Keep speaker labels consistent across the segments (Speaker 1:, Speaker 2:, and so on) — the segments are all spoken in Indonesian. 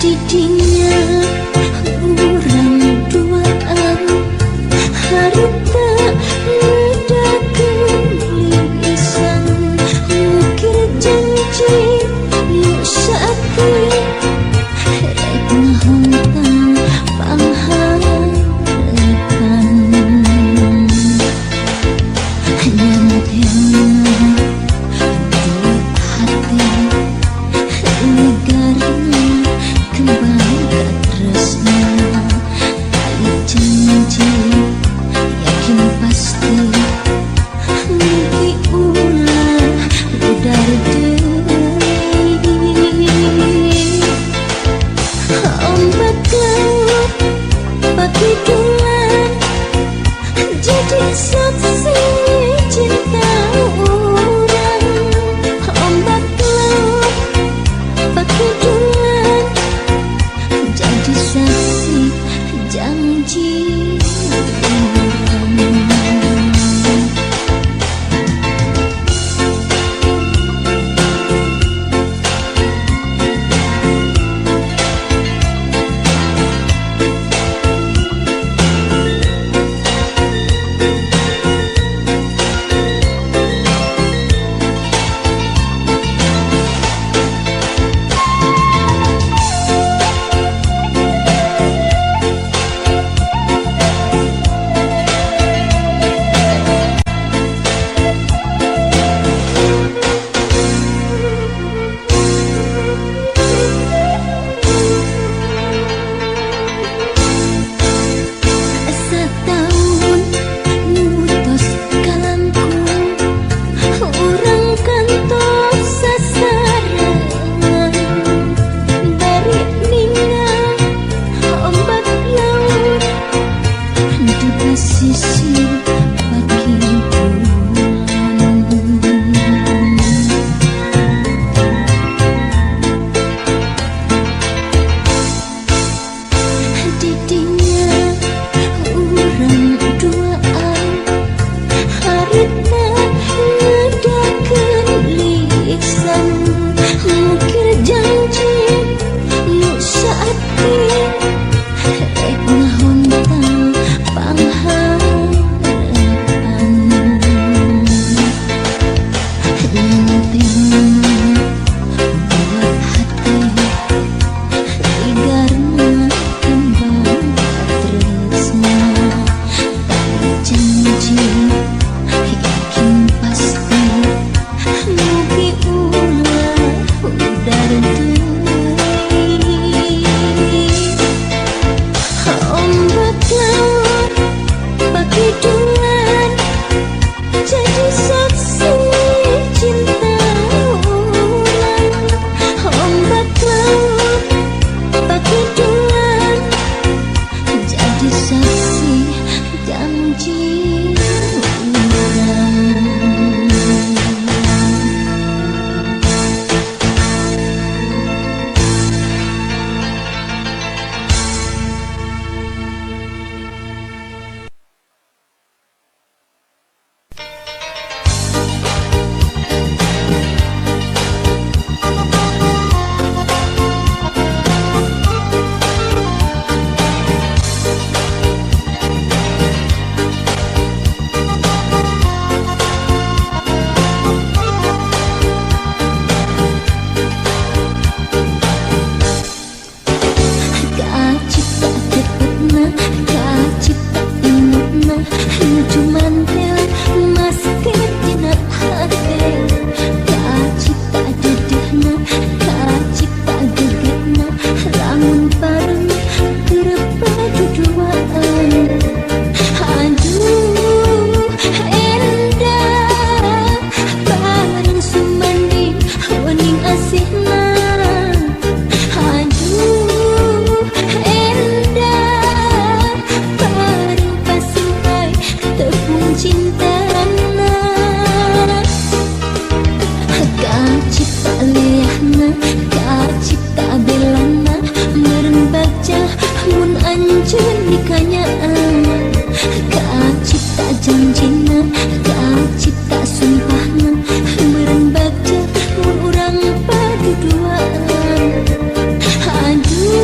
Speaker 1: didinya urang duaan harita ledakan lisan ukir janji yuk sakti rek ngahontang pangharapan nyamut yang dua hati negaranya kembali ke tresna tali janji yakin pasti mimpi ulah udar deui ombak laut pakai dulan jadi saksi cinta orang ombak laut pakai dulan jadi saksi janji orang. Setahun ngutos kalangku urang kantos sasarangan dari ningal ombak laut di pesisir pagi bulan didinya urang duaan harita ledakan lisan ukir janji yuk sakti rek ngahontang pangharapan nyamut yang buat hati negaranya kembang tresna tali janji yakin pasti mimpi ulah udar deui ombak laut pakai dulan jadi saksi cinta orang ombak laut pakai dulan jadi saksi janji orang. Kacipta dapetna kacipta ingetna cuman tela masker dina hati kacipta dedehna kacipta gegetna lamun bareng terpadu duaan aduh endah bareng sumanding wening asihna aduh endah bareng pasingai tepung cintana kacipta leahna kacipta belana meureun bagja mun anjeun nikanyaan kacipta janjina kacipta sumpahna meureun bagja mun urang paduduaan aduh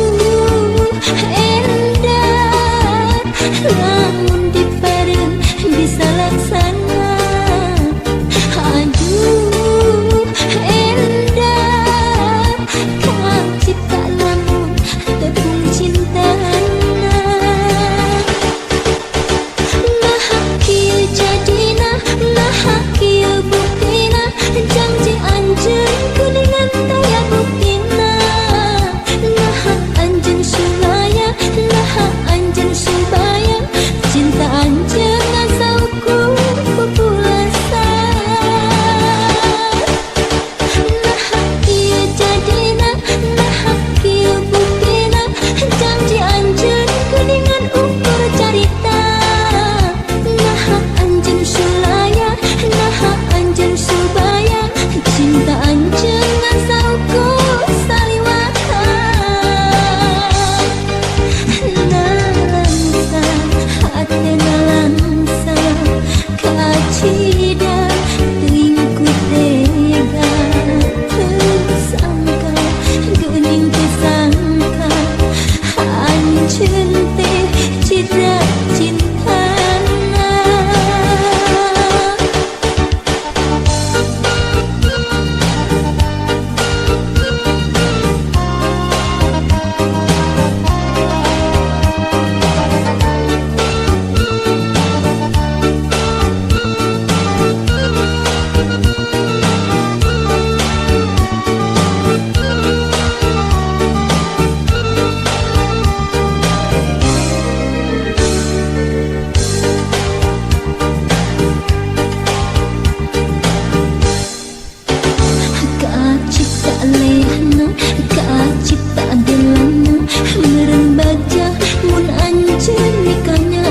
Speaker 1: lehna kacipta delana meureun baja mun anjeun nikahnya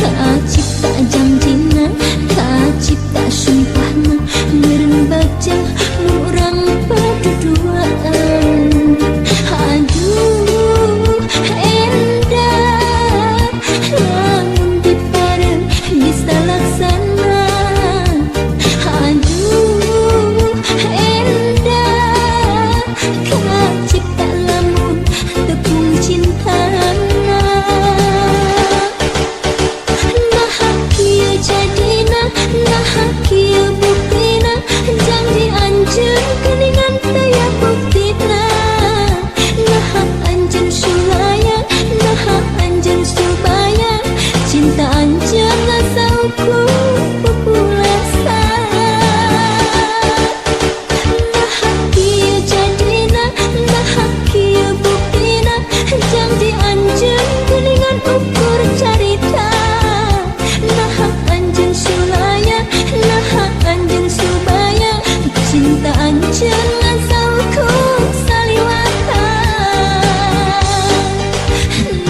Speaker 1: kacipta janjina kacipta sumpahna meureun baja mun urang paduduaan aduh endah lamun dipareng bisa laksana aduh endah kacipta lamun tepung cintana nah kieu jadina nah kieu buktina janji anjeun geuningan taya buktina nah anjeun sulaya nah anjeun subaya cinta anjeun ngasauku pupulasa nah kieu jadina nah kieu buktina janji anjeun geuningan ukur carita nah anjeun sulaya nah anjeun subaya cinta anjeun ngasauku saliwata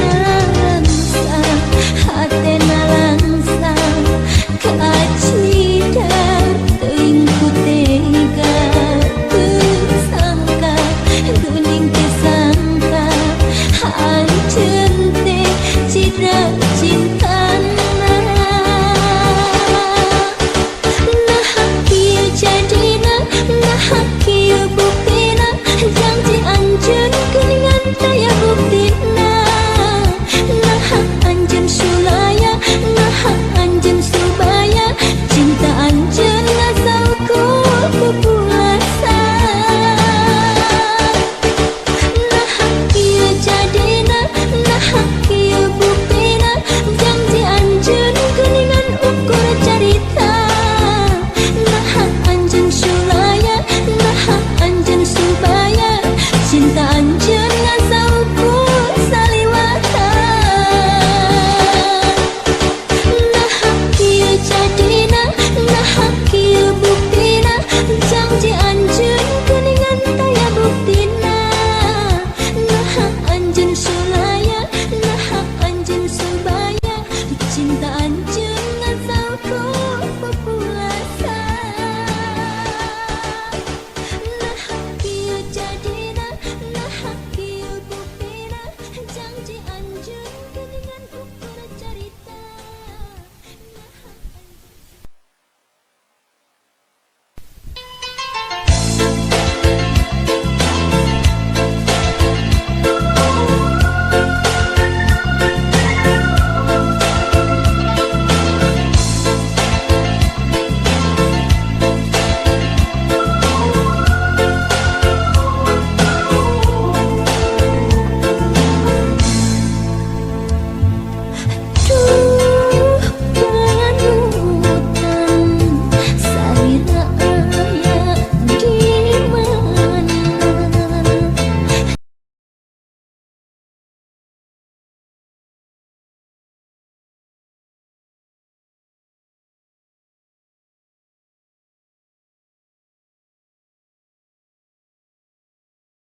Speaker 1: langsa hatena langsa kacida teuing ku tega teu sangka geuning teu sangka anjeun teh cida cintana nah kieu jadina nah kieu